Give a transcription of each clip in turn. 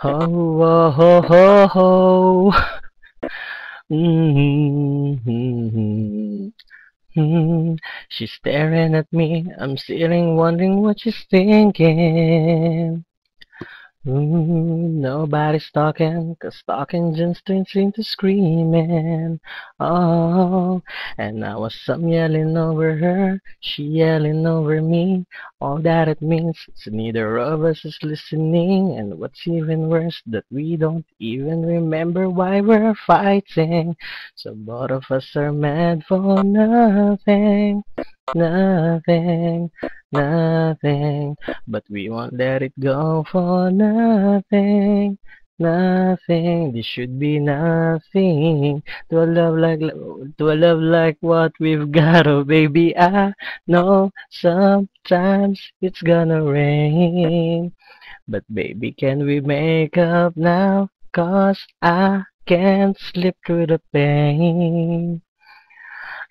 Ho, ho, ho, ho, ho. Mm-hmm. She's staring at me. I'm sitting wondering what she's thinking. Nobody's talking, 'cause talking just turns into screaming. Oh, and now I'm yelling over her, she yelling over me. All that it means is neither of us is listening. And what's even worse, that we don't even remember why we're fighting. So both of us are mad for nothing, nothing, nothing. But we won't let it go for nothing, nothing. This should be nothing to a love like what we've got. Oh baby, I know sometimes it's gonna rain, but baby, can we make up now? 'Cause I can't slip through the pain.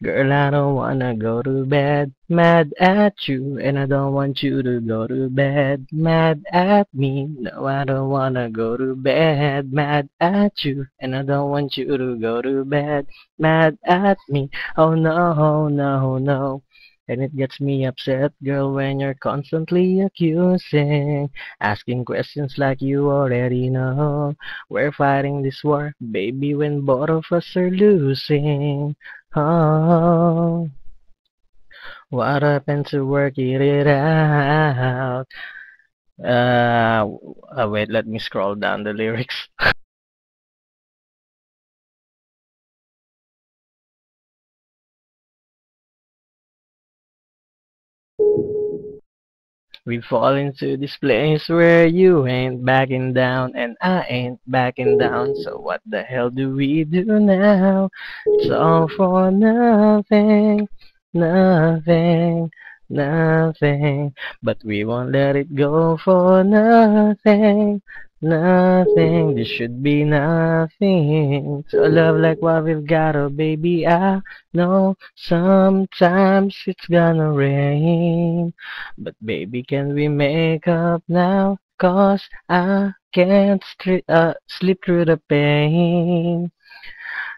Girl, I don't wanna go to bed mad at you, and I don't want you to go to bed mad at me. No, I don't wanna go to bed mad at you, and I don't want you to go to bed mad at me. Oh no, no, no. And it gets me upset, girl, when you're constantly accusing, asking questions like you already know. We're fighting this war, baby, when both of us are losing. Oh, what happened to working it out? Wait, let me scroll down the lyrics. We fall into this place where you ain't backing down and I ain't backing down. So what the hell do we do now? It's all for nothing, nothing, nothing. But we won't let it go for nothing, nothing. This should be nothing. To a love like what we've got, oh baby, I know sometimes it's gonna rain. But baby, can we make up now? 'Cause I can't sleep through the pain.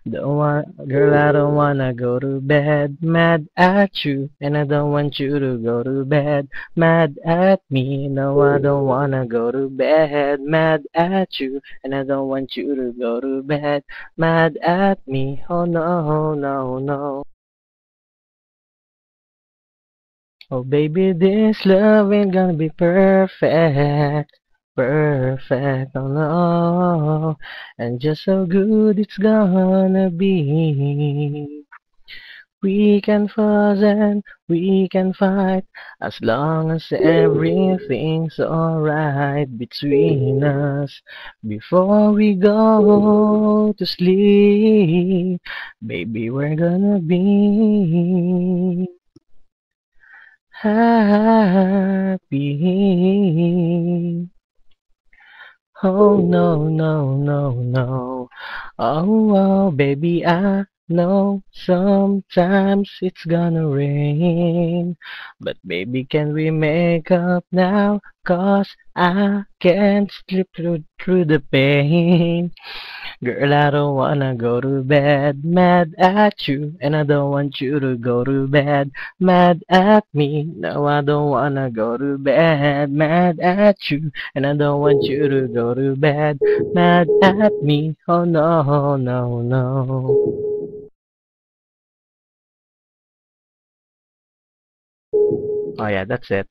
Girl, I don't wanna go to bed mad at you, and I don't want you to go to bed mad at me. No, I don't wanna go to bed mad at you, and I don't want you to go to bed mad at me. Oh no, no, no. Oh baby, this love ain't gonna be perfect, perfect, oh no, and just so good it's gonna be. We can fuss and we can fight as long as everything's alright between us. Before we go to sleep, baby, we're gonna be happy. Oh no, no, no, no. Oh, oh, baby, I know sometimes it's gonna rain. But baby, can we make up now? 'Cause I can't slip through the pain. Girl, I don't wanna go to bed mad at you, and I don't want you to go to bed mad at me. No, I don't wanna go to bed mad at you, and I don't want you to go to bed mad at me. Oh no, no, no. Oh yeah, that's it.